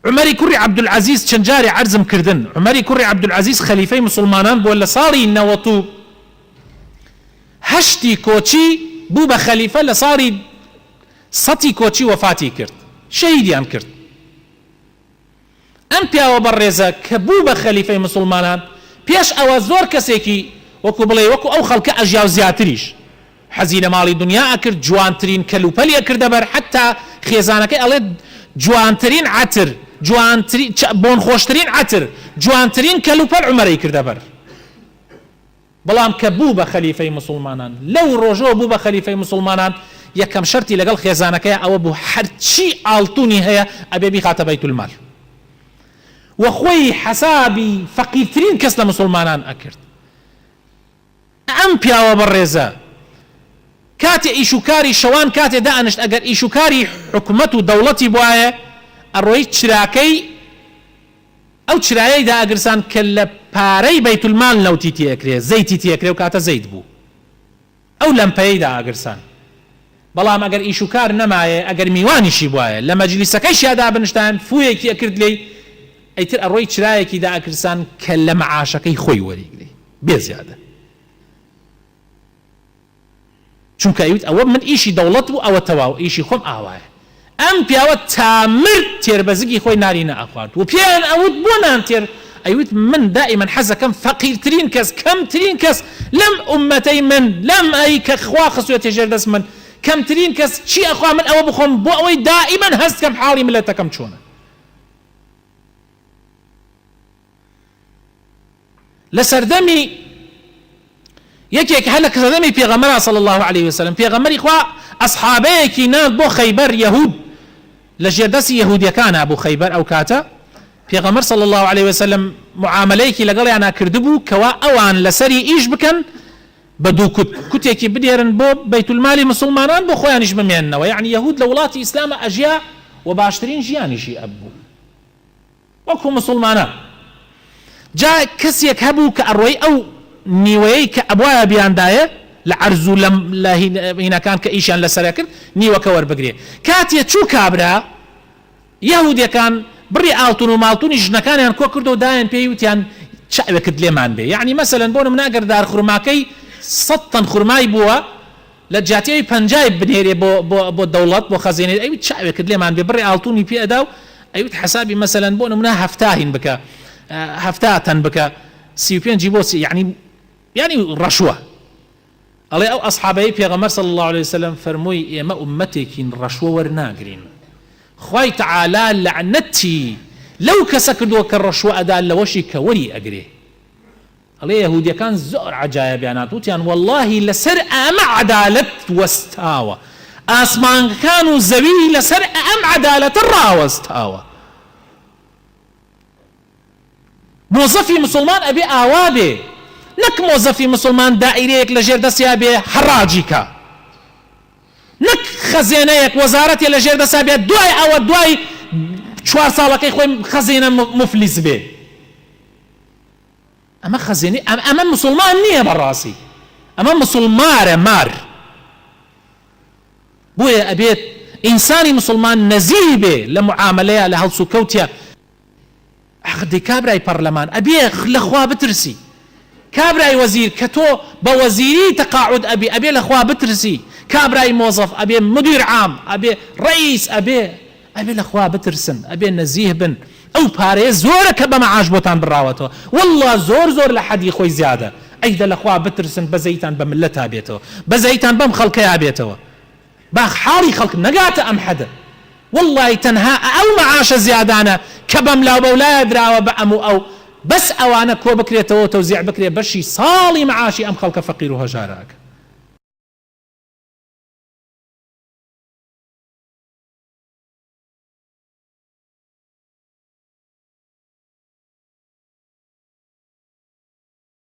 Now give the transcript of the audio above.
عمەری کوڕی عەبدولعەزیز چەند جارێ عەرزم کردن، عمەری کوڕی عەبدولعەزیز خەلیفەی مسلمانان بووە لە ساڵی 98 کۆچی بوو بە خەلیفە، لە ساڵی 100 کۆچی وەفاتی کرد، شەهیدیان کرد. ئەم پیاوە بەڕێزە کە بوو بە خەلیفەی مسلمانان، پێش ئەوە زۆر کەسێکی وەکو بڵێ وەکو ئەو خەڵکە ئەژیا و زیاتریش حەزی لە ماڵی دنیا ئەکرد، جوانترین کەلوپەلی ئەکردە بەر، حتا خێزانەکەی ئەڵێ جوانترین عەتر، جوانترین بۆن خۆشترین عەتر، جوانترین کەلوپەل عومەرەی کردە بەر. بەڵام کە بوو بە خەلیفەی مسلمانان، لەو ڕۆژەوە بوو بە خەلیفەی مسلمانان، یەکەم شەرتی لەگەڵ خێزانەکەی ئەوە بوو هەرچی ئاڵتونی هەیە ئەبێ بیخاتە بەیتولمال، وەخۆی حەسابی فەقیرترین کەس لە مسلمانان ئەکرد. ئەم پیاوە بەڕێزە کاتێ ئیشوکاری شەوان کاتێ دائەنشت، ئەگەر ئیشوکاری حکومەت و دەوڵەتی بواە ئەڕۆی چراکەی ئەو چرایەی دائەگرسان کە لە پارەی بەیتولمال نەوتی تێکرێ، زەیتی تێکرێ و کاتە زەیت بوو، ئەو لەمپەیەی دائەگرسان. بەڵام ئەگەر ئیشوکار نەمایە، ئەگەر میوانیشی بواە لە مەجلیسەکەی شیادا بنشتان فوویەکی ئەکرد لێی، ئەیتر ئەڕۆی چرایەکی دائەگرسان کە لە مەعاشەکەی خۆی وەریگرێ بێ زیادە، چونکە ئەویت ئەوە من ئیشی دەوڵەت بوو، ئەوە تەواو ئیشی خۆم ئاوایە. ئەم پیاوە تامر تێربەزگی خۆی نارینە ئەخوارد و پێیان ئەوت بۆ نانتێر، ئەیوت من دائما حەزەکەم فەقیرترین کەس، کەمترین کەس لەم ئومەتەی من، لەم ئەی کە خوا خستوێتە ژێر دەست من، کەمترین کەس چی ئەخوا من ئەوە بخۆم بۆ ئەوەی دائما هەستکەم حاڵی ملەتەکەم چۆنە. لە سەردەمی یەکێک هەر لە سەردەمی پێغەمبەر صلی الله عليه وسلم، پێغەمبەری خوا ئەسحابەیەکی نان بۆ خەیبەر، یەهود لە ژێردەستی یەهودیەکانە بوو خەیبەر. ئەو کاتە پێغەمبەر صلی الله عليه وسلم معاملەیەکی لەگەڵیانە کردبوو کەوا ئەوان لەسەری ئیش بکەن بە دوو کوتێکی بدێرن بۆ بەیتولمالی مسلمانان بۆ خۆیانیش بمێننەوە. یعنی یەهود لە وڵاتی ئیسلامە ئەژیا و باشترین ژیانیشی ئەبوو وەکو مسلمانان. جا کەسێک هەبوو کە ئەڕۆی ئەو نیوەیەی کە ئەبوایە بیاندایە لە عەرز و لە هینەکان کە ئیشیان لەسەر کرد نیوەکە وەربگرێ. کاتێ چوو کابرا، یەهودیەکان بڕی ئاڵتون و ماڵتونی ژنەکانیان کۆ کردو و دایان پێی وتیان چاوێکت لێمان بێ. یعنی مەسەلەن بۆ نمونە ئەگەر دار خورماکەی 100 تەن خورمای بووە لە جاتیەوەی 50 بنێرێ بۆ دەوڵەت بۆ خەزینەی، ئەویت چاوێکت لێمان بێ، بڕی ئاڵتونی پێ ئەدا و ئەویت حەسابی مەسەلەن بۆ نمونە 70 بکە، 70 تەن بکە، 35 بۆ يعني رشوة. الله أو أصحابي بيغمر صلى الله عليه وسلم فرموي إما أمتك رشوة ورناقرين خوي تعالى لعنتي لو كسكدوا كالرشوة أدال لوشي كوري أقري. الله يهوديا كان زور عجائب يعني توتيان والله لسر أم عدالة واستاوى، أسمان كانوا زوي لسر أم عدالة الرا واستاوى. موظفي مسلمان أبي آوابي، نەک مۆزەفی مسلمان دائیرەیەک لە ژێر دەستیا بێ حەراجیکە، نەک خەزێنەیەک وەزارەتێ لە ژێر دەستیا بێ دوای ئەوە دوای 4 ساڵەکەی خۆی خەزێنە مفلیس بێ. ئەمە خەزێنەی ئەمە مسلمان نییە بەڕاستی، ئەمە مسلمارە مار. بۆیە ئەبێت ئینسانی مسلمان نەزیه بێ لە معاملەیە لە هەڵس و کەوتیە. عەقدی کابرای پەرلەمان ئەبێ لەخوا بترسی، كابراي وزير كتو بوزيري تقاعد أبي لخوا بترسي، كابراي موظف أبي مدير عام، أبي رئيس، أبي لخوا بترسن، أبي نزيه بن أو باريس زورك بمعاش بوتان براوته والله زور لحد يخوي زيادة أيضا لخوا بترسن بزيتان بملتها بيته، بزيتان بمخلقها بيته، باخ حالي خلق نقات أم حدا والله تنها أو معاش زيادانا كبملا بولا دراوة بأمو أو بس أوانا كو بكريتو توزيع بكري بشي صالي معاشي أم خلق فقير وهجارك.